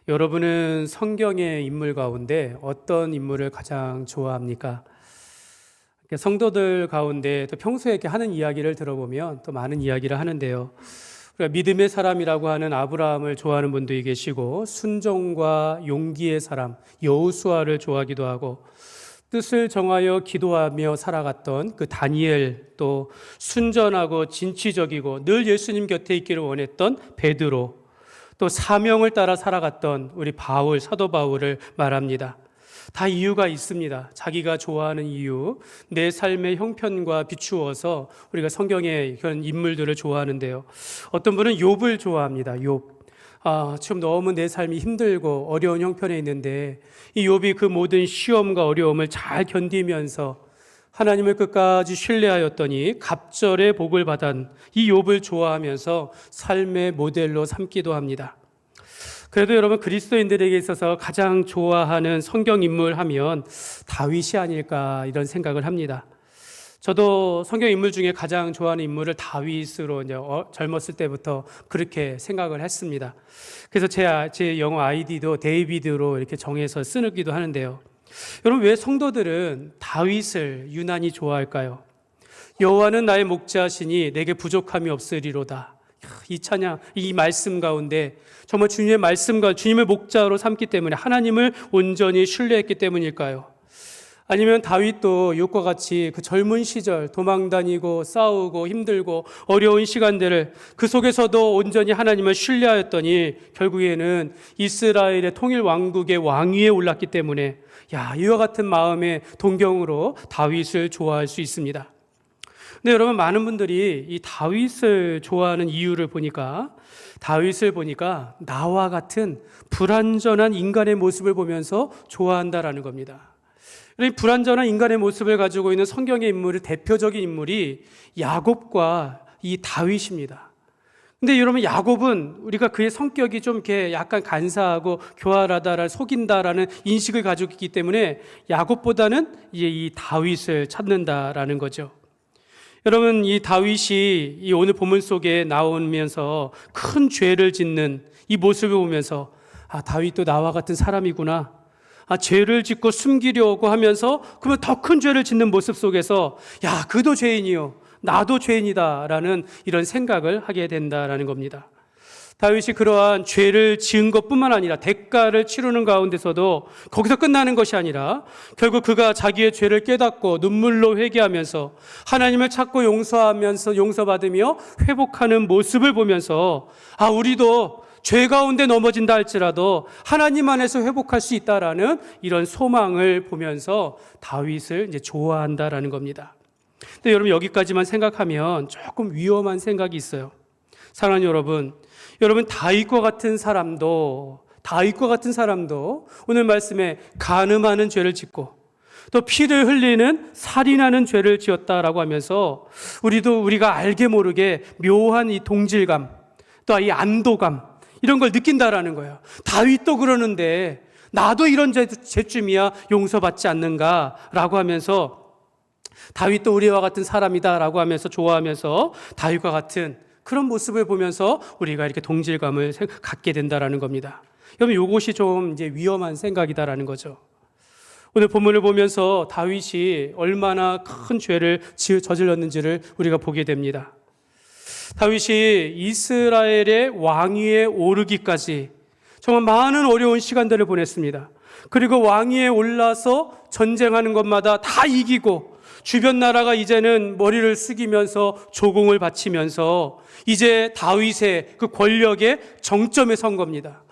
여러분은 성경의 인물 가운데 어떤 인물을 가장 좋아합니까? 성도들 가운데 또 평소에 이렇게 하는 이야기를 들어보면 또 많은 이야기를 하는데요. 우리가 믿음의 사람이라고 하는 아브라함을 좋아하는 분도 계시고, 순종과 용기의 사람 여호수아를 좋아하기도 하고, 뜻을 정하여 기도하며 살아갔던 그 다니엘, 또 순전하고 진취적이고 늘 예수님 곁에 있기를 원했던 베드로, 또 사명을 따라 살아갔던 우리 바울, 사도 바울을 말합니다. 다 이유가 있습니다. 자기가 좋아하는 이유, 내 삶의 형편과 비추어서 우리가 성경의 그런 인물들을 좋아하는데요. 어떤 분은 욥을 좋아합니다. 욥. 지금 너무 내 삶이 힘들고 어려운 형편에 있는데 이 욥이 그 모든 시험과 어려움을 잘 견디면서 하나님을 끝까지 신뢰하였더니 갑절의 복을 받은 이 욥을 좋아하면서 삶의 모델로 삼기도 합니다. 그래도 여러분, 그리스도인들에게 있어서 가장 좋아하는 성경 인물 하면 다윗이 아닐까 이런 생각을 합니다. 저도 성경 인물 중에 가장 좋아하는 인물을 다윗으로 젊었을 때부터 그렇게 생각을 했습니다. 그래서 제 영어 아이디도 데이비드로 이렇게 정해서 쓰기도 하는데요. 여러분, 왜 성도들은 다윗을 유난히 좋아할까요? 여호와는 나의 목자시니 내게 부족함이 없으리로다. 이 찬양, 이 말씀 가운데 정말 주님의 말씀과 주님의 목자로 삼기 때문에, 하나님을 온전히 신뢰했기 때문일까요? 아니면 다윗도 욥과 같이 그 젊은 시절 도망다니고 싸우고 힘들고 어려운 시간들을 그 속에서도 온전히 하나님을 신뢰하였더니 결국에는 이스라엘의 통일 왕국의 왕위에 올랐기 때문에 이와 같은 마음의 동경으로 다윗을 좋아할 수 있습니다. 근데 여러분, 많은 분들이 이 다윗을 좋아하는 이유를 보니까, 다윗을 보니까 나와 같은 불완전한 인간의 모습을 보면서 좋아한다라는 겁니다. 이 불완전한 인간의 모습을 가지고 있는 성경의 인물의 대표적인 인물이 야곱과 이 다윗입니다. 근데 여러분, 야곱은 우리가 그의 성격이 좀 이렇게 약간 간사하고 교활하다라는, 속인다라는 인식을 가지고 있기 때문에 야곱보다는 이제 이 다윗을 찾는다라는 거죠. 여러분, 이 다윗이 이 오늘 본문 속에 나오면서 큰 죄를 짓는 이 모습을 보면서 다윗도 나와 같은 사람이구나. 죄를 짓고 숨기려고 하면서 그러면 더 큰 죄를 짓는 모습 속에서 그도 죄인이요, 나도 죄인이다라는 이런 생각을 하게 된다라는 겁니다. 다윗이 그러한 죄를 지은 것뿐만 아니라 대가를 치르는 가운데서도 거기서 끝나는 것이 아니라 결국 그가 자기의 죄를 깨닫고 눈물로 회개하면서 하나님을 찾고 용서받으며 회복하는 모습을 보면서 우리도 죄 가운데 넘어진다 할지라도 하나님 안에서 회복할 수 있다라는 이런 소망을 보면서 다윗을 이제 좋아한다라는 겁니다. 근데 여러분, 여기까지만 생각하면 조금 위험한 생각이 있어요. 사랑하는 여러분, 다윗과 같은 사람도 오늘 말씀에 간음하는 죄를 짓고 또 피를 흘리는 살인하는 죄를 지었다라고 하면서 우리가 알게 모르게 묘한 이 동질감, 또 이 안도감, 이런 걸 느낀다라는 거예요. 다윗도 그러는데 나도 이런 죄쯤이야 용서받지 않는가라고 하면서, 다윗도 우리와 같은 사람이다라고 하면서 좋아하면서 다윗과 같은 그런 모습을 보면서 우리가 이렇게 동질감을 갖게 된다라는 겁니다. 여러분, 이것이 좀 이제 위험한 생각이다라는 거죠. 오늘 본문을 보면서 다윗이 얼마나 큰 죄를 저질렀는지를 우리가 보게 됩니다. 다윗이 이스라엘의 왕위에 오르기까지 정말 많은 어려운 시간들을 보냈습니다. 그리고 왕위에 올라서 전쟁하는 것마다 다 이기고 주변 나라가 이제는 머리를 숙이면서 조공을 바치면서 이제 다윗의 그 권력의 정점에 선 겁니다.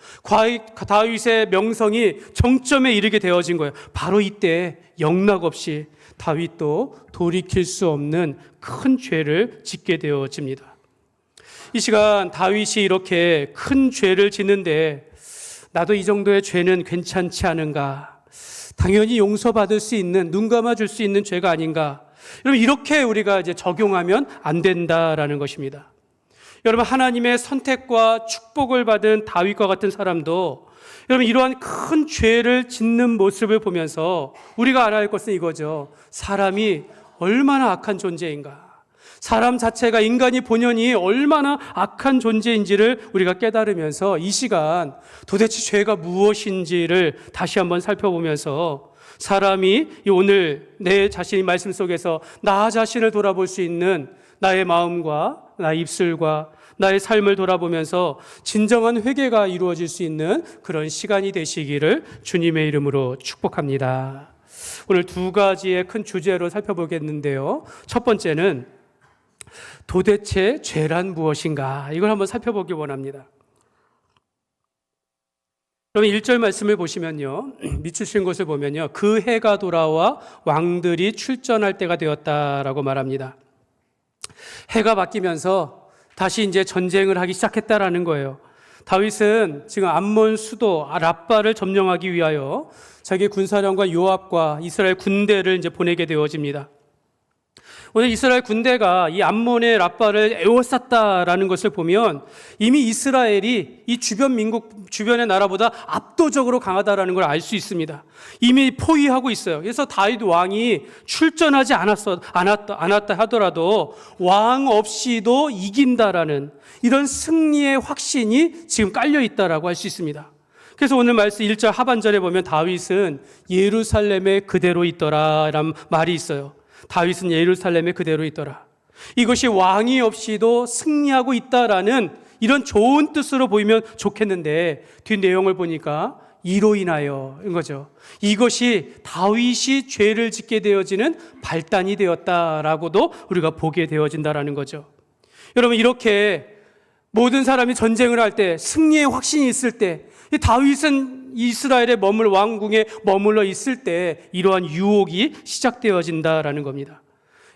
다윗의 명성이 정점에 이르게 되어진 거예요. 바로 이때 영락없이 다윗도 돌이킬 수 없는 큰 죄를 짓게 되어집니다. 이 시간 다윗이 이렇게 큰 죄를 짓는데 나도 이 정도의 죄는 괜찮지 않은가? 당연히 용서받을 수 있는, 눈 감아줄 수 있는 죄가 아닌가? 여러분, 이렇게 우리가 이제 적용하면 안 된다라는 것입니다. 여러분, 하나님의 선택과 축복을 받은 다윗과 같은 사람도 여러분, 이러한 큰 죄를 짓는 모습을 보면서 우리가 알아야 할 것은 이거죠. 사람이 얼마나 악한 존재인가? 사람 자체가, 인간이 본연이 얼마나 악한 존재인지를 우리가 깨달으면서 이 시간 도대체 죄가 무엇인지를 다시 한번 살펴보면서 사람이 오늘 내 자신의 말씀 속에서 나 자신을 돌아볼 수 있는 나의 마음과 나의 입술과 나의 삶을 돌아보면서 진정한 회개가 이루어질 수 있는 그런 시간이 되시기를 주님의 이름으로 축복합니다. 오늘 두 가지의 큰 주제로 살펴보겠는데요. 첫 번째는 도대체 죄란 무엇인가? 이걸 한번 살펴보기 원합니다. 그럼 1절 말씀을 보시면요. 밑주신 것을 보면요. 그 해가 돌아와 왕들이 출전할 때가 되었다라고 말합니다. 해가 바뀌면서 다시 이제 전쟁을 하기 시작했다라는 거예요. 다윗은 지금 암몬 수도 랍바를 점령하기 위하여 자기 군사령관 요압과 이스라엘 군대를 이제 보내게 되어집니다. 오늘 이스라엘 군대가 이 암몬의 랍바를 에워쌌다라는 것을 보면 이미 이스라엘이 이 주변 민국, 주변의 나라보다 압도적으로 강하다라는 걸 알 수 있습니다. 이미 포위하고 있어요. 그래서 다윗 왕이 출전하지 않았다 하더라도 왕 없이도 이긴다라는 이런 승리의 확신이 지금 깔려 있다라고 할 수 있습니다. 그래서 오늘 말씀 1절 하반절에 보면 다윗은 예루살렘에 그대로 있더라라는 말이 있어요. 다윗은 예루살렘에 그대로 있더라. 이것이 왕이 없이도 승리하고 있다라는 이런 좋은 뜻으로 보이면 좋겠는데 뒷 내용을 보니까 이로 인하여인 거죠. 이것이 다윗이 죄를 짓게 되어지는 발단이 되었다라고도 우리가 보게 되어진다라는 거죠. 여러분, 이렇게 모든 사람이 전쟁을 할 때 승리의 확신이 있을 때 다윗은 이스라엘의 왕궁에 머물러 있을 때 이러한 유혹이 시작되어진다라는 겁니다.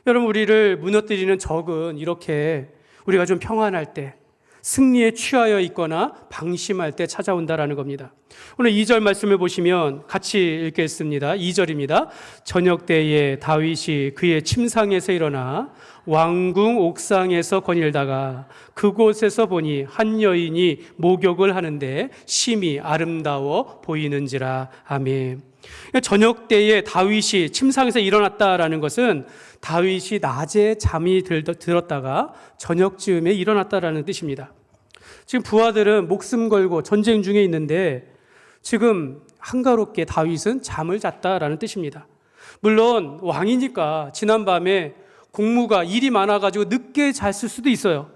여러분, 우리를 무너뜨리는 적은 이렇게 우리가 좀 평안할 때, 승리에 취하여 있거나 방심할 때 찾아온다라는 겁니다. 오늘 2절 말씀을 보시면 같이 읽겠습니다. 2절입니다. 저녁 때에 다윗이 그의 침상에서 일어나 왕궁 옥상에서 거닐다가 그곳에서 보니 한 여인이 목욕을 하는데 심히 아름다워 보이는지라. 아멘. 저녁 때에 다윗이 침상에서 일어났다라는 것은 다윗이 낮에 잠이 들었다가 저녁쯤에 일어났다라는 뜻입니다. 지금 부하들은 목숨 걸고 전쟁 중에 있는데 지금 한가롭게 다윗은 잠을 잤다라는 뜻입니다. 물론 왕이니까 지난밤에 공무가 일이 많아가지고 늦게 잤을 수도 있어요.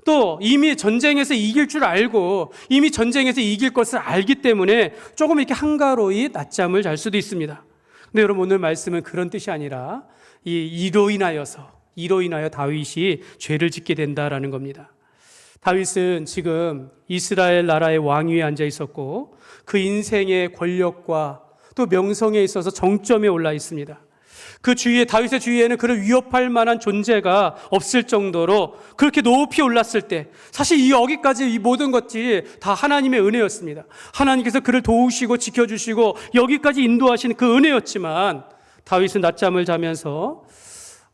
또 이미 전쟁에서 이길 줄 알고 이미 전쟁에서 이길 것을 알기 때문에 조금 이렇게 한가로이 낮잠을 잘 수도 있습니다. 근데 여러분, 오늘 말씀은 그런 뜻이 아니라 이로 인하여 다윗이 죄를 짓게 된다라는 겁니다. 다윗은 지금 이스라엘 나라의 왕위에 앉아 있었고 그 인생의 권력과 또 명성에 있어서 정점에 올라 있습니다. 그 주위에, 다윗의 주위에는 그를 위협할 만한 존재가 없을 정도로 그렇게 높이 올랐을 때, 사실 여기까지 이 모든 것이 다 하나님의 은혜였습니다. 하나님께서 그를 도우시고 지켜주시고 여기까지 인도하시는 그 은혜였지만 다윗은 낮잠을 자면서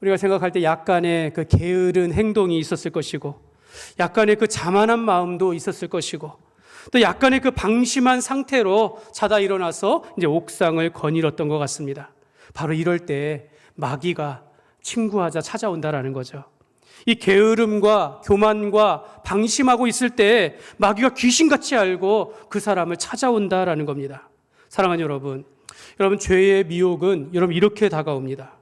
우리가 생각할 때 약간의 그 게으른 행동이 있었을 것이고 약간의 그 자만한 마음도 있었을 것이고 또 약간의 그 방심한 상태로 자다 일어나서 이제 옥상을 거닐었던 것 같습니다. 바로 이럴 때 마귀가 친구하자 찾아온다라는 거죠. 이 게으름과 교만과 방심하고 있을 때 마귀가 귀신같이 알고 그 사람을 찾아온다라는 겁니다. 사랑하는 여러분, 죄의 미혹은 여러분 이렇게 다가옵니다.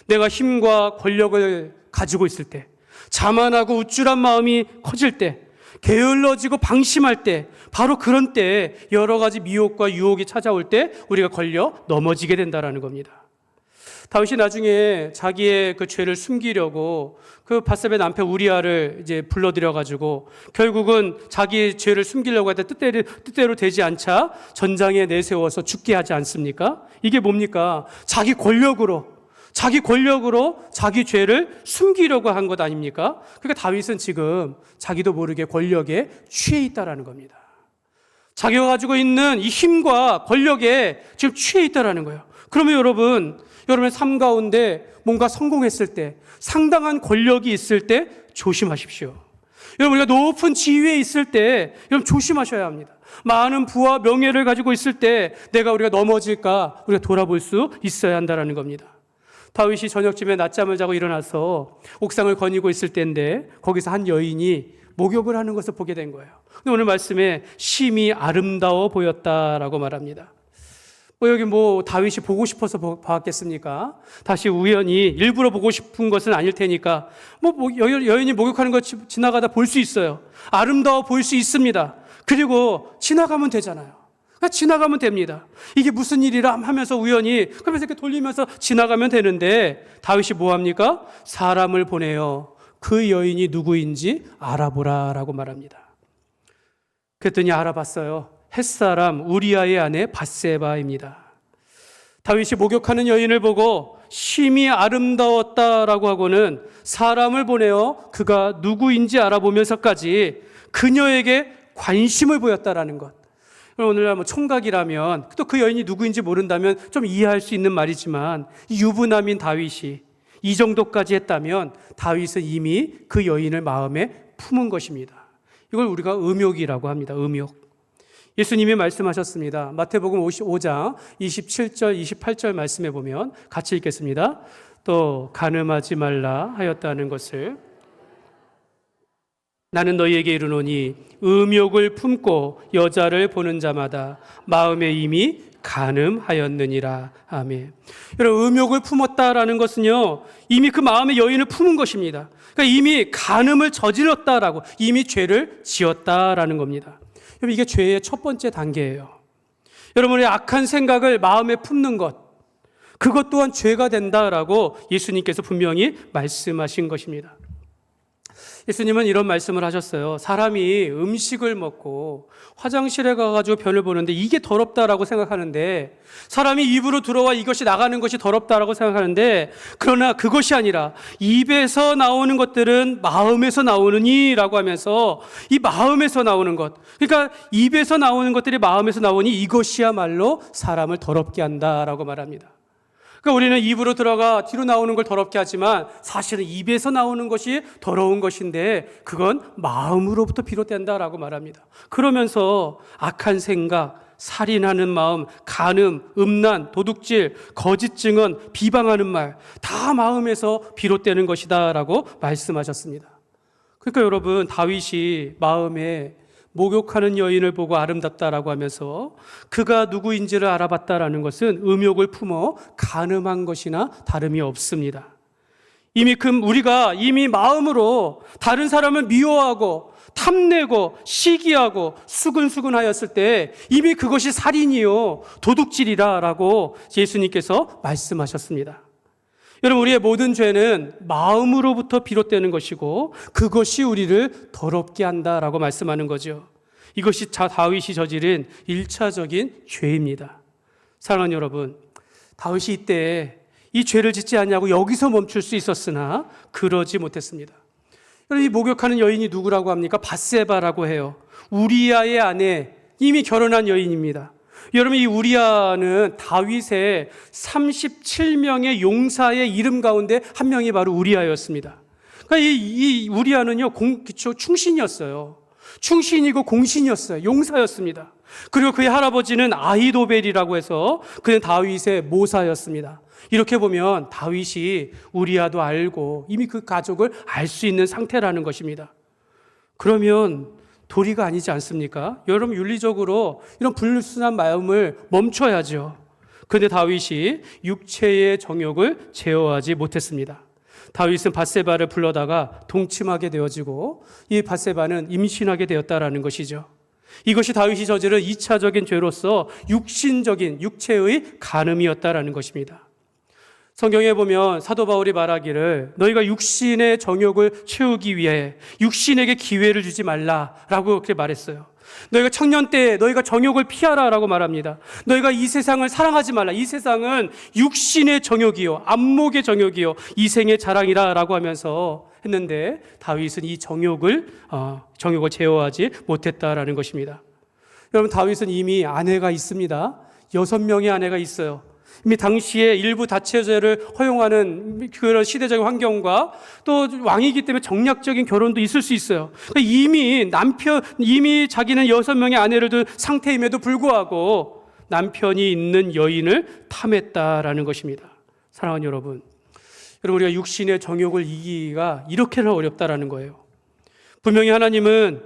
내가 힘과 권력을 가지고 있을 때, 자만하고 우쭐한 마음이 커질 때, 게을러지고 방심할 때, 바로 그런 때 여러 가지 미혹과 유혹이 찾아올 때 우리가 걸려 넘어지게 된다라는 겁니다. 다윗이 나중에 자기의 그 죄를 숨기려고 그 밧세바의 남편 우리아를 이제 불러들여가지고 결국은 자기의 죄를 숨기려고 할 때 뜻대로 되지 않자 전장에 내세워서 죽게 하지 않습니까? 이게 뭡니까? 자기 권력으로 자기 죄를 숨기려고 한 것 아닙니까? 그러니까 다윗은 지금 자기도 모르게 권력에 취해 있다라는 겁니다. 자기가 가지고 있는 이 힘과 권력에 지금 취해 있다라는 거예요. 그러면 여러분의 삶 가운데 뭔가 성공했을 때, 상당한 권력이 있을 때 조심하십시오. 여러분, 우리가 높은 지위에 있을 때 여러분 조심하셔야 합니다. 많은 부와 명예를 가지고 있을 때 우리가 넘어질까 우리가 돌아볼 수 있어야 한다는 겁니다. 다윗이 저녁쯤에 낮잠을 자고 일어나서 옥상을 거니고 있을 때인데 거기서 한 여인이 목욕을 하는 것을 보게 된 거예요. 근데 오늘 말씀에 심히 아름다워 보였다라고 말합니다. 여기 다윗이 보고 싶어서 봤겠습니까? 다시 우연히 일부러 보고 싶은 것은 아닐 테니까 여인이 목욕하는 거 지나가다 볼 수 있어요. 아름다워 보일 수 있습니다. 그리고 지나가면 되잖아요. 지나가면 됩니다. 이게 무슨 일이라 하면서 우연히 그러면서 이렇게 돌리면서 지나가면 되는데 다윗이 뭐 합니까? 사람을 보내요. 그 여인이 누구인지 알아보라라고 말합니다. 그랬더니 알아봤어요. 햇사람 우리아의 아내 밧세바입니다. 다윗이 목욕하는 여인을 보고 심히 아름다웠다라고 하고는 사람을 보내어 그가 누구인지 알아보면서까지 그녀에게 관심을 보였다라는 것. 오늘날 총각이라면 또 그 여인이 누구인지 모른다면 좀 이해할 수 있는 말이지만 유부남인 다윗이 이 정도까지 했다면 다윗은 이미 그 여인을 마음에 품은 것입니다. 이걸 우리가 음욕이라고 합니다. 음욕. 예수님이 말씀하셨습니다. 마태복음 55장 27절 28절 말씀해 보면 같이 읽겠습니다. 또 간음하지 말라 하였다는 것을 나는 너희에게 이르노니 음욕을 품고 여자를 보는 자마다 마음에 이미 간음하였느니라. 아멘. 여러분, 음욕을 품었다라는 것은요, 이미 그 마음에 여인을 품은 것입니다. 그러니까 이미 간음을 저질렀다라고, 이미 죄를 지었다라는 겁니다. 여러분, 이게 죄의 첫 번째 단계예요. 여러분의 악한 생각을 마음에 품는 것, 그것 또한 죄가 된다라고 예수님께서 분명히 말씀하신 것입니다. 예수님은 이런 말씀을 하셨어요. 사람이 음식을 먹고 화장실에 가가지고 변을 보는데 이게 더럽다라고 생각하는데, 사람이 입으로 들어와 이것이 나가는 것이 더럽다라고 생각하는데, 그러나 그것이 아니라 입에서 나오는 것들은 마음에서 나오느니라고 하면서 이 마음에서 나오는 것, 그러니까 입에서 나오는 것들이 마음에서 나오니 이것이야말로 사람을 더럽게 한다라고 말합니다. 그러니까 우리는 입으로 들어가 뒤로 나오는 걸 더럽게 하지만 사실은 입에서 나오는 것이 더러운 것인데 그건 마음으로부터 비롯된다라고 말합니다. 그러면서 악한 생각, 살인하는 마음, 간음, 음란, 도둑질, 거짓 증언, 비방하는 말 다 마음에서 비롯되는 것이다라고 말씀하셨습니다. 그러니까 여러분, 다윗이 마음에 목욕하는 여인을 보고 아름답다라고 하면서 그가 누구인지를 알아봤다라는 것은 음욕을 품어 간음한 것이나 다름이 없습니다. 우리가 이미 마음으로 다른 사람을 미워하고 탐내고 시기하고 수근수근하였을 때 이미 그것이 살인이요 도둑질이라라고 예수님께서 말씀하셨습니다. 여러분, 우리의 모든 죄는 마음으로부터 비롯되는 것이고 그것이 우리를 더럽게 한다라고 말씀하는 거죠. 이것이 다윗이 저지른 1차적인 죄입니다. 사랑하는 여러분, 다윗이 이때 이 죄를 짓지 않냐고 여기서 멈출 수 있었으나 그러지 못했습니다. 여러분, 이 목욕하는 여인이 누구라고 합니까? 밧세바라고 해요. 우리아의 아내, 이미 결혼한 여인입니다. 여러분, 이 우리아는 다윗의 37명의 용사의 이름 가운데 한 명이 바로 우리아였습니다. 그러니까 이 우리아는요, 충신이었어요. 충신이고 공신이었어요. 용사였습니다. 그리고 그의 할아버지는 아히도벨이라고 해서 그는 다윗의 모사였습니다. 이렇게 보면 다윗이 우리아도 알고 이미 그 가족을 알 수 있는 상태라는 것입니다. 그러면 도리가 아니지 않습니까? 여러분, 윤리적으로 이런 불순한 마음을 멈춰야죠. 그런데 다윗이 육체의 정욕을 제어하지 못했습니다. 다윗은 밧세바를 불러다가 동침하게 되어지고 이 밧세바는 임신하게 되었다라는 것이죠. 이것이 다윗이 저지른 2차적인 죄로서 육신적인 육체의 간음이었다라는 것입니다. 성경에 보면 사도 바울이 말하기를 너희가 육신의 정욕을 채우기 위해 육신에게 기회를 주지 말라라고 그렇게 말했어요. 너희가 청년 때 너희가 정욕을 피하라라고 말합니다. 너희가 이 세상을 사랑하지 말라. 이 세상은 육신의 정욕이요 안목의 정욕이요 이생의 자랑이라라고 하면서 했는데 다윗은 이 정욕을 제어하지 못했다라는 것입니다. 여러분, 다윗은 이미 아내가 있습니다. 6명의 아내가 있어요. 이미 당시에 일부 다처제를 허용하는 그런 시대적인 환경과 또 왕이기 때문에 정략적인 결혼도 있을 수 있어요. 이미 자기는 6명의 아내를 둔 상태임에도 불구하고 남편이 있는 여인을 탐했다라는 것입니다. 사랑하는 여러분, 여러분, 우리가 육신의 정욕을 이기기가 이렇게나 어렵다라는 거예요. 분명히 하나님은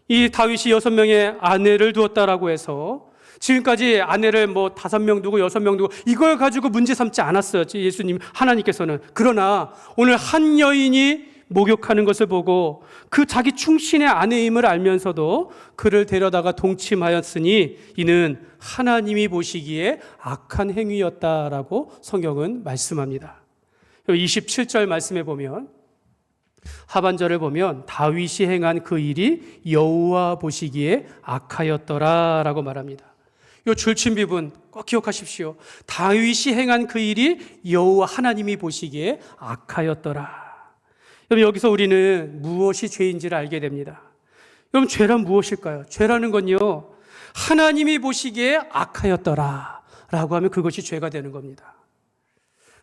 이 다윗이 6명의 아내를 두었다라고 해서 지금까지 아내를 5명 두고 6명 두고 이걸 가지고 문제 삼지 않았어요. 예수님, 하나님께서는. 그러나 오늘 한 여인이 목욕하는 것을 보고 그 자기 충신의 아내임을 알면서도 그를 데려다가 동침하였으니 이는 하나님이 보시기에 악한 행위였다라고 성경은 말씀합니다. 27절 말씀에 보면, 하반절을 보면 다윗이 행한 그 일이 여호와 보시기에 악하였더라라고 말합니다. 이 줄침비분 꼭 기억하십시오. 다윗이 행한 그 일이 여호와 하나님이 보시기에 악하였더라. 여러분, 여기서 우리는 무엇이 죄인지를 알게 됩니다. 여러분, 죄란 무엇일까요? 죄라는 건요, 하나님이 보시기에 악하였더라 라고 하면 그것이 죄가 되는 겁니다.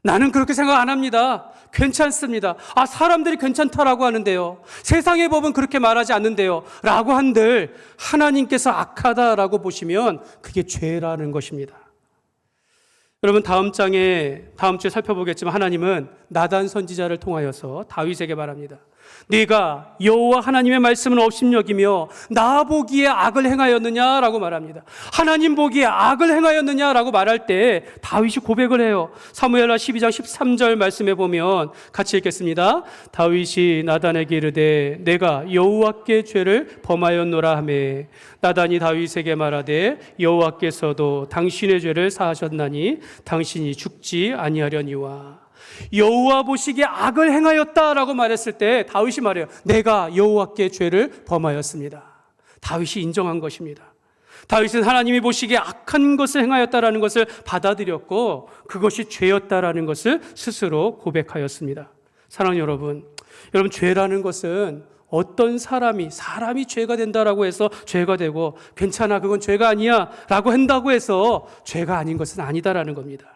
나는 그렇게 생각 안 합니다. 괜찮습니다. 사람들이 괜찮다라고 하는데요, 세상의 법은 그렇게 말하지 않는데요 라고 한들 하나님께서 악하다라고 보시면 그게 죄라는 것입니다. 여러분, 다음 주에 살펴보겠지만 하나님은 나단 선지자를 통하여서 다윗에게 말합니다. 네가 여호와 하나님의 말씀은 업신여기며 나 보기에 악을 행하였느냐라고 말합니다. 하나님 보기에 악을 행하였느냐라고 말할 때 다윗이 고백을 해요. 사무엘하 12장 13절 말씀에 보면 같이 읽겠습니다. 다윗이 나단에게 이르되 내가 여호와께 죄를 범하였노라 하매 나단이 다윗에게 말하되 여호와께서도 당신의 죄를 사하셨나니 당신이 죽지 아니하려니와. 여호와 보시기에 악을 행하였다라고 말했을 때 다윗이 말해요. 내가 여호와께 죄를 범하였습니다. 다윗이 인정한 것입니다. 다윗은 하나님이 보시기에 악한 것을 행하였다라는 것을 받아들였고 그것이 죄였다라는 것을 스스로 고백하였습니다. 사랑하는 여러분, 죄라는 것은 어떤 사람이 죄가 된다라고 해서 죄가 되고 괜찮아, 그건 죄가 아니야 라고 한다고 해서 죄가 아닌 것은 아니다라는 겁니다.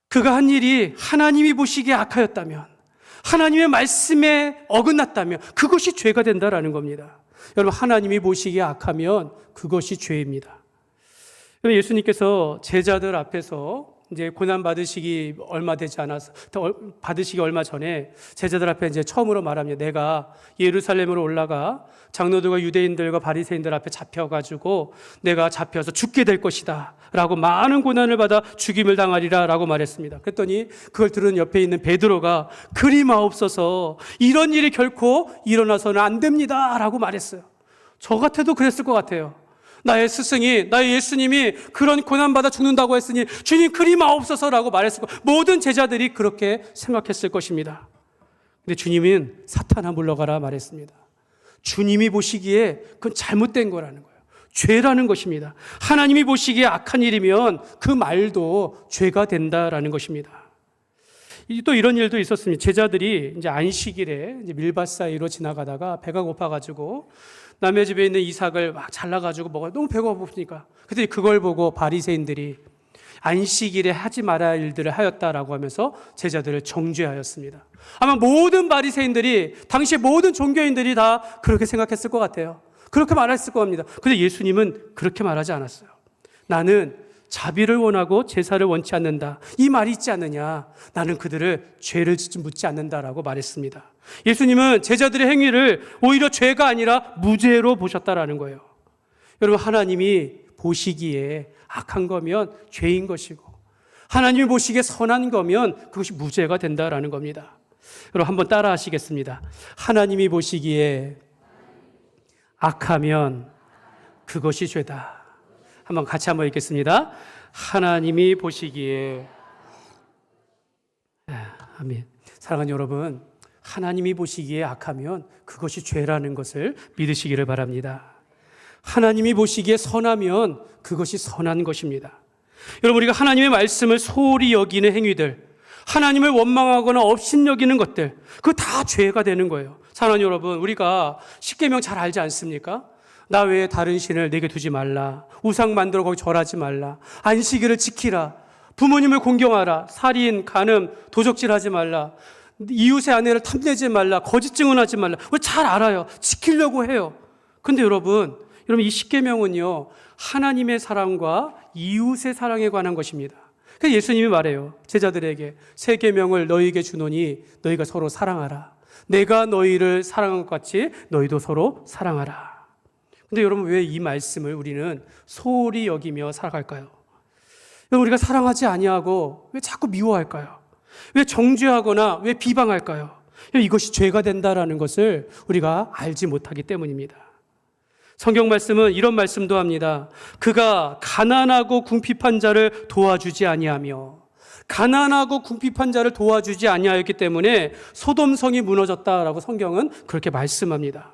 그가 한 일이 하나님이 보시기에 악하였다면, 하나님의 말씀에 어긋났다면 그것이 죄가 된다라는 겁니다. 여러분, 하나님이 보시기에 악하면 그것이 죄입니다. 예수님께서 제자들 앞에서 이제 고난 받으시기 얼마 전에 제자들 앞에 이제 처음으로 말합니다. 내가 예루살렘으로 올라가 장로들과 유대인들과 바리새인들 앞에 잡혀가지고 내가 잡혀서 죽게 될 것이다 라고 많은 고난을 받아 죽임을 당하리라 라고 말했습니다. 그랬더니 그걸 들은 옆에 있는 베드로가 그리 마옵소서, 이런 일이 결코 일어나서는 안 됩니다 라고 말했어요. 저 같아도 그랬을 것 같아요. 나의 스승이, 나의 예수님이 그런 고난받아 죽는다고 했으니 주님 그리 마옵소서라고 말했을 거, 모든 제자들이 그렇게 생각했을 것입니다. 근데 주님은 사탄아 물러가라 말했습니다. 주님이 보시기에 그건 잘못된 거라는 거예요. 죄라는 것입니다. 하나님이 보시기에 악한 일이면 그 말도 죄가 된다라는 것입니다. 또 이런 일도 있었습니다. 제자들이 이제 안식일에 이제 밀밭 사이로 지나가다가 배가 고파가지고 남의 집에 있는 이삭을 막 잘라가지고 먹어요. 너무 배가 고프니까. 그때 그걸 보고 바리새인들이 안식일에 하지 말아야 할 일들을 하였다라고 하면서 제자들을 정죄하였습니다. 아마 모든 바리새인들이, 당시 모든 종교인들이 다 그렇게 생각했을 것 같아요. 그렇게 말했을 겁니다. 그런데 예수님은 그렇게 말하지 않았어요. 나는 자비를 원하고 제사를 원치 않는다, 이 말이 있지 않느냐. 나는 그들을 죄를 묻지 않는다라고 말했습니다. 예수님은 제자들의 행위를 오히려 죄가 아니라 무죄로 보셨다라는 거예요. 여러분, 하나님이 보시기에 악한 거면 죄인 것이고 하나님이 보시기에 선한 거면 그것이 무죄가 된다라는 겁니다. 여러분, 한번 따라 하시겠습니다. 하나님이 보시기에 악하면 그것이 죄다. 한번 같이 한번 읽겠습니다. 하나님이 보시기에, 아멘. 사랑하는 여러분, 하나님이 보시기에 악하면 그것이 죄라는 것을 믿으시기를 바랍니다. 하나님이 보시기에 선하면 그것이 선한 것입니다. 여러분, 우리가 하나님의 말씀을 소홀히 여기는 행위들, 하나님을 원망하거나 업신여기는 것들, 그거 다 죄가 되는 거예요. 사랑하는 여러분, 우리가 십계명 잘 알지 않습니까? 나 외에 다른 신을 내게 두지 말라, 우상 만들어 거기 절하지 말라, 안식일을 지키라, 부모님을 공경하라, 살인, 간음, 도적질하지 말라, 이웃의 아내를 탐내지 말라, 거짓 증언하지 말라. 잘 알아요. 지키려고 해요. 근데 여러분 이 십계명은요, 하나님의 사랑과 이웃의 사랑에 관한 것입니다. 그래서 예수님이 말해요. 제자들에게 새 계명을 너희에게 주노니 너희가 서로 사랑하라. 내가 너희를 사랑한 것 같이 너희도 서로 사랑하라. 근데 여러분, 왜 이 말씀을 우리는 소홀히 여기며 살아갈까요? 우리가 사랑하지 아니하고 왜 자꾸 미워할까요? 왜 정죄하거나 왜 비방할까요? 이것이 죄가 된다라는 것을 우리가 알지 못하기 때문입니다. 성경 말씀은 이런 말씀도 합니다. 그가 가난하고 궁핍한 자를 도와주지 아니하며, 가난하고 궁핍한 자를 도와주지 아니하였기 때문에 소돔성이 무너졌다라고 성경은 그렇게 말씀합니다.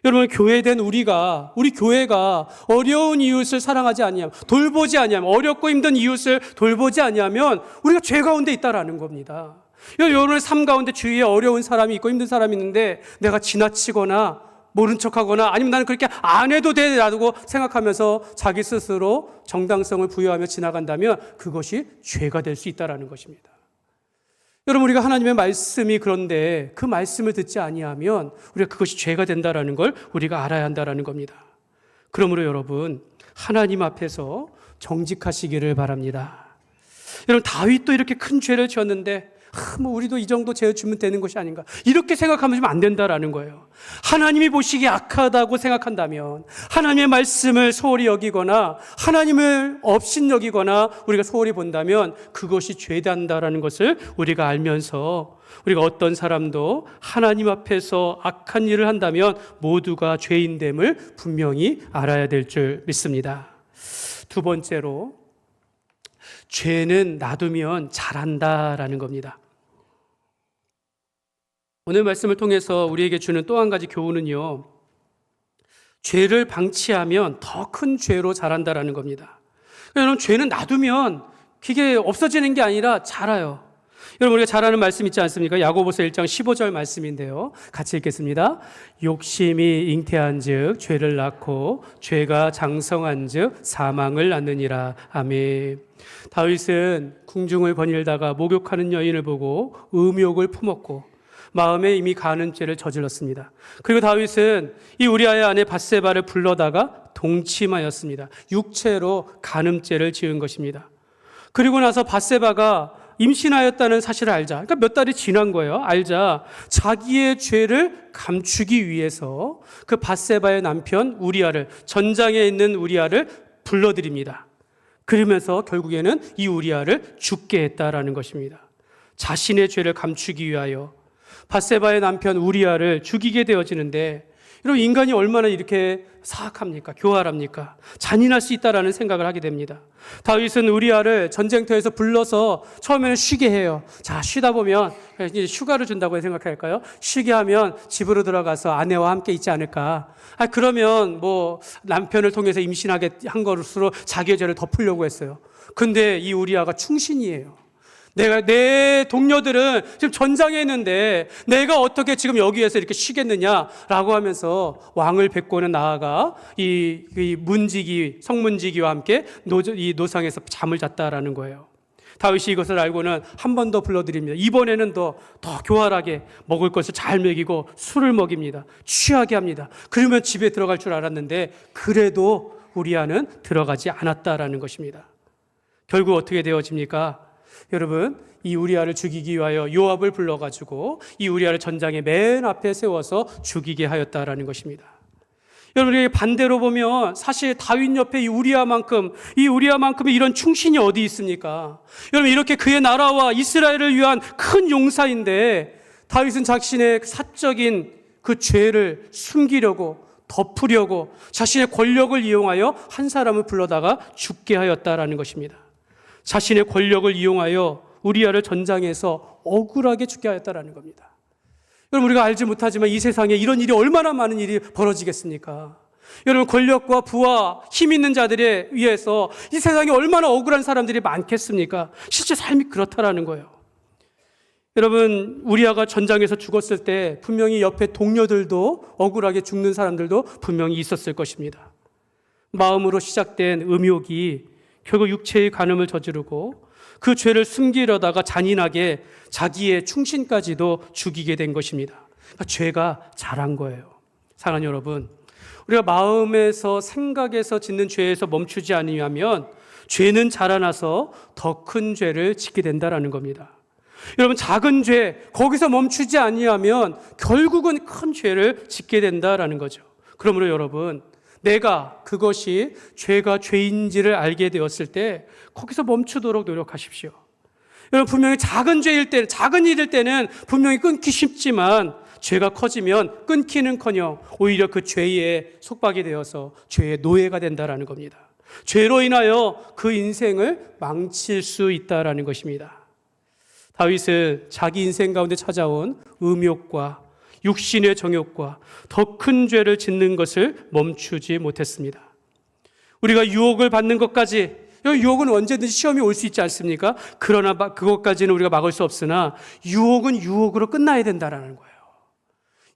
여러분, 교회된 우리 교회가 어려운 이웃을 사랑하지 아니하면, 돌보지 아니하면, 어렵고 힘든 이웃을 돌보지 아니하면 우리가 죄 가운데 있다라는 겁니다. 여러분의 삶 가운데 주위에 어려운 사람이 있고 힘든 사람이 있는데 내가 지나치거나 모른 척하거나 아니면 나는 그렇게 안 해도 돼라고 생각하면서 자기 스스로 정당성을 부여하며 지나간다면 그것이 죄가 될 수 있다라는 것입니다. 여러분, 우리가 하나님의 말씀이 그런데 그 말씀을 듣지 아니하면 우리가 그것이 죄가 된다라는 걸 우리가 알아야 한다라는 겁니다. 그러므로 여러분, 하나님 앞에서 정직하시기를 바랍니다. 여러분, 다윗도 이렇게 큰 죄를 지었는데 우리도 이 정도 죄를 주면 되는 것이 아닌가, 이렇게 생각하면 안 된다라는 거예요. 하나님이 보시기에 악하다고 생각한다면, 하나님의 말씀을 소홀히 여기거나 하나님을 업신여기거나 우리가 소홀히 본다면 그것이 죄된다라는 것을 우리가 알면서 우리가 어떤 사람도 하나님 앞에서 악한 일을 한다면 모두가 죄인됨을 분명히 알아야 될 줄 믿습니다. 두 번째로, 죄는 놔두면 잘한다라는 겁니다. 오늘 말씀을 통해서 우리에게 주는 또 한 가지 교훈은요, 죄를 방치하면 더 큰 죄로 자란다라는 겁니다. 여러분, 죄는 놔두면 그게 없어지는 게 아니라 자라요. 여러분, 우리가 잘 아는 말씀 있지 않습니까? 야고보서 1장 15절 말씀인데요. 같이 읽겠습니다. 욕심이 잉태한 즉 죄를 낳고 죄가 장성한 즉 사망을 낳느니라. 아멘. 다윗은 궁중을 거닐다가 목욕하는 여인을 보고 음욕을 품었고 마음에 이미 가는 죄를 저질렀습니다. 그리고 다윗은 이 우리아의 아내 밧세바를 불러다가 동침하였습니다. 육체로 간음죄를 지은 것입니다. 그리고 나서 밧세바가 임신하였다는 사실을 알자, 그러니까 몇 달이 지난 거예요. 알자 자기의 죄를 감추기 위해서 그 밧세바의 남편 우리아를, 전장에 있는 우리아를 불러들입니다. 그러면서 결국에는 이 우리아를 죽게 했다라는 것입니다. 자신의 죄를 감추기 위하여 밧세바의 남편 우리아를 죽이게 되어지는데, 여러분, 인간이 얼마나 이렇게 사악합니까? 교활합니까? 잔인할 수 있다라는 생각을 하게 됩니다. 다윗은 우리아를 전쟁터에서 불러서 처음에는 쉬게 해요. 자, 쉬다 보면 이제 휴가를 준다고 생각할까요? 쉬게 하면 집으로 들어가서 아내와 함께 있지 않을까? 그러면 뭐 남편을 통해서 임신하게 한 것으로 자기의 죄를 덮으려고 했어요. 근데 이 우리아가 충신이에요. 내 동료들은 지금 전장에 있는데 내가 어떻게 지금 여기에서 이렇게 쉬겠느냐라고 하면서 왕을 뵙고는 나아가 이 성문지기와 함께 이 노상에서 잠을 잤다라는 거예요. 다윗이 이것을 알고는 한 번 더 불러드립니다. 이번에는 더 교활하게 먹을 것을 잘 먹이고 술을 먹입니다. 취하게 합니다. 그러면 집에 들어갈 줄 알았는데 그래도 우리아는 들어가지 않았다라는 것입니다. 결국 어떻게 되어집니까? 여러분, 이 우리아를 죽이기 위하여 요압을 불러가지고 이 우리아를 전장의 맨 앞에 세워서 죽이게 하였다라는 것입니다. 여러분, 반대로 보면 사실 다윗 옆에 이 우리아만큼의 이런 충신이 어디 있습니까? 여러분, 이렇게 그의 나라와 이스라엘을 위한 큰 용사인데 다윗은 자신의 사적인 그 죄를 숨기려고, 덮으려고 자신의 권력을 이용하여 한 사람을 불러다가 죽게 하였다라는 것입니다. 자신의 권력을 이용하여 우리아를 전장에서 억울하게 죽게 하였다라는 겁니다. 여러분, 우리가 알지 못하지만 이 세상에 이런 일이 얼마나 많은 일이 벌어지겠습니까? 여러분, 권력과 부와 힘 있는 자들에 의해서 이 세상에 얼마나 억울한 사람들이 많겠습니까? 실제 삶이 그렇다라는 거예요. 여러분, 우리아가 전장에서 죽었을 때 분명히 옆에 동료들도 억울하게 죽는 사람들도 분명히 있었을 것입니다. 마음으로 시작된 음욕이 결국 육체의 간음을 저지르고 그 죄를 숨기려다가 잔인하게 자기의 충신까지도 죽이게 된 것입니다. 그러니까 죄가 자란 거예요. 사랑하는 여러분, 우리가 마음에서 생각에서 짓는 죄에서 멈추지 않으면 죄는 자라나서 더 큰 죄를 짓게 된다라는 겁니다. 여러분, 작은 죄 거기서 멈추지 아니하면 결국은 큰 죄를 짓게 된다라는 거죠. 그러므로 여러분, 내가 그것이 죄가 죄인지를 알게 되었을 때 거기서 멈추도록 노력하십시오. 여러분, 분명히 작은 죄일 때는, 작은 일일 때는 분명히 끊기 쉽지만 죄가 커지면 끊기는커녕 오히려 그 죄에 속박이 되어서 죄의 노예가 된다라는 겁니다. 죄로 인하여 그 인생을 망칠 수 있다라는 것입니다. 다윗은 자기 인생 가운데 찾아온 음욕과 육신의 정욕과 더 큰 죄를 짓는 것을 멈추지 못했습니다. 우리가 유혹을 받는 것까지, 유혹은 언제든지 시험이 올 수 있지 않습니까? 그러나 그것까지는 우리가 막을 수 없으나 유혹은 유혹으로 끝나야 된다는 거예요.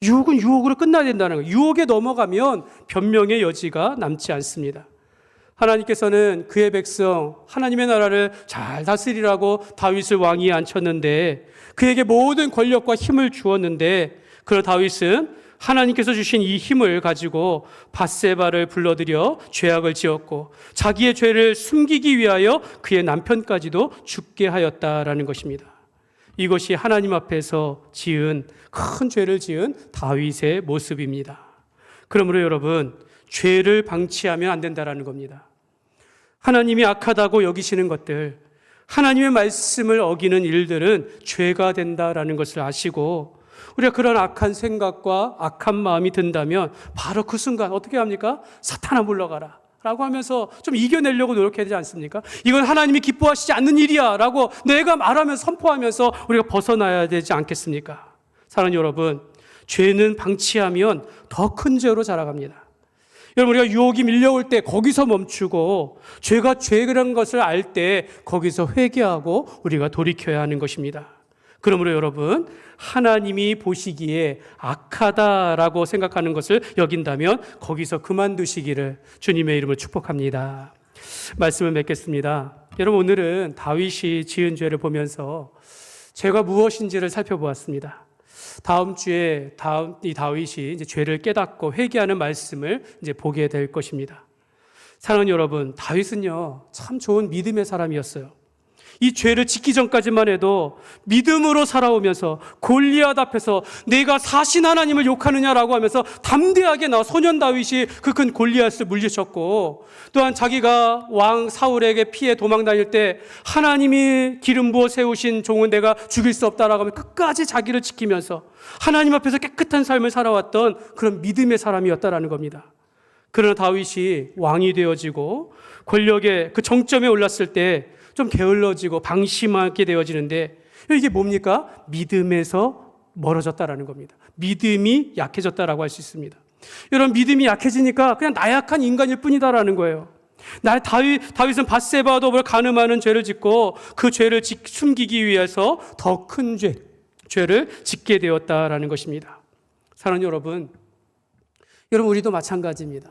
유혹은 유혹으로 끝나야 된다는 거예요. 유혹에 넘어가면 변명의 여지가 남지 않습니다. 하나님께서는 그의 백성, 하나님의 나라를 잘 다스리라고 다윗을 왕위에 앉혔는데, 그에게 모든 권력과 힘을 주었는데, 그러나 다윗은 하나님께서 주신 이 힘을 가지고 밧세바를 불러들여 죄악을 지었고 자기의 죄를 숨기기 위하여 그의 남편까지도 죽게 하였다라는 것입니다. 이것이 하나님 앞에서 큰 죄를 지은 다윗의 모습입니다. 그러므로 여러분, 죄를 방치하면 안 된다라는 겁니다. 하나님이 악하다고 여기시는 것들, 하나님의 말씀을 어기는 일들은 죄가 된다라는 것을 아시고, 우리가 그런 악한 생각과 악한 마음이 든다면 바로 그 순간 어떻게 합니까? 사탄아 물러가라 라고 하면서 좀 이겨내려고 노력해야 되지 않습니까? 이건 하나님이 기뻐하시지 않는 일이야 라고 내가 말하면서 선포하면서 우리가 벗어나야 되지 않겠습니까? 사랑하는 여러분, 죄는 방치하면 더 큰 죄로 자라갑니다. 여러분, 우리가 유혹이 밀려올 때 거기서 멈추고 죄가 죄라는 것을 알 때 거기서 회개하고 우리가 돌이켜야 하는 것입니다. 그러므로 여러분, 하나님이 보시기에 악하다라고 생각하는 것을 여긴다면 거기서 그만두시기를 주님의 이름으로 축복합니다. 말씀을 맺겠습니다. 여러분, 오늘은 다윗이 지은 죄를 보면서 죄가 무엇인지를 살펴보았습니다. 다음 주에 이 다윗이 이제 죄를 깨닫고 회개하는 말씀을 이제 보게 될 것입니다. 사랑하는 여러분, 다윗은요, 참 좋은 믿음의 사람이었어요. 이 죄를 짓기 전까지만 해도 믿음으로 살아오면서 골리앗 앞에서 내가 사신 하나님을 욕하느냐라고 하면서 담대하게 나와 소년 다윗이 그 큰 골리앗을 물리쳤고, 또한 자기가 왕 사울에게 피해 도망 다닐 때 하나님이 기름 부어 세우신 종은 내가 죽일 수 없다라고 하면 끝까지 자기를 지키면서 하나님 앞에서 깨끗한 삶을 살아왔던 그런 믿음의 사람이었다라는 겁니다. 그러나 다윗이 왕이 되어지고 권력의 그 정점에 올랐을 때 좀 게을러지고 방심하게 되어지는데, 이게 뭡니까? 믿음에서 멀어졌다라는 겁니다. 믿음이 약해졌다라고 할 수 있습니다. 여러분, 믿음이 약해지니까 그냥 나약한 인간일 뿐이다라는 거예요. 다윗은 밧세바와 더불어 간음하는 죄를 짓고 그 죄를 숨기기 위해서 더 큰 죄를 짓게 되었다라는 것입니다. 사랑하는 여러분, 우리도 마찬가지입니다.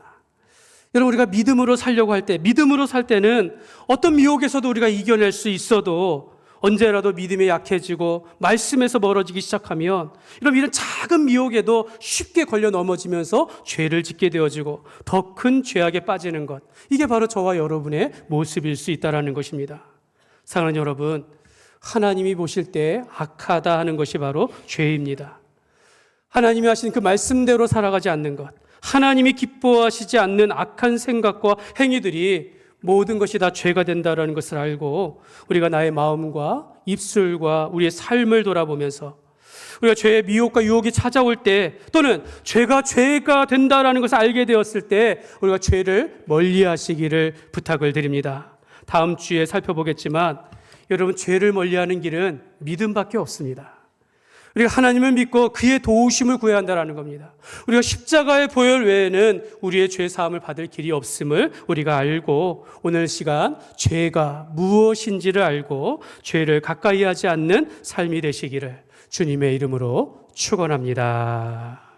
여러분, 우리가 믿음으로 살려고 할 때, 믿음으로 살 때는 어떤 미혹에서도 우리가 이겨낼 수 있어도 언제라도 믿음이 약해지고 말씀에서 멀어지기 시작하면 여러분, 이런 작은 미혹에도 쉽게 걸려 넘어지면서 죄를 짓게 되어지고 더 큰 죄악에 빠지는 것, 이게 바로 저와 여러분의 모습일 수 있다는 것입니다. 사랑하는 여러분, 하나님이 보실 때 악하다 하는 것이 바로 죄입니다. 하나님이 하신 그 말씀대로 살아가지 않는 것, 하나님이 기뻐하시지 않는 악한 생각과 행위들이 모든 것이 다 죄가 된다는 것을 알고 우리가 나의 마음과 입술과 우리의 삶을 돌아보면서 우리가 죄의 미혹과 유혹이 찾아올 때, 또는 죄가 된다는 것을 알게 되었을 때 우리가 죄를 멀리하시기를 부탁을 드립니다. 다음 주에 살펴보겠지만 여러분, 죄를 멀리하는 길은 믿음밖에 없습니다. 우리가 하나님을 믿고 그의 도우심을 구해야 한다는 겁니다. 우리가 십자가의 보혈 외에는 우리의 죄 사함을 받을 길이 없음을 우리가 알고, 오늘 시간 죄가 무엇인지를 알고 죄를 가까이 하지 않는 삶이 되시기를 주님의 이름으로 축원합니다.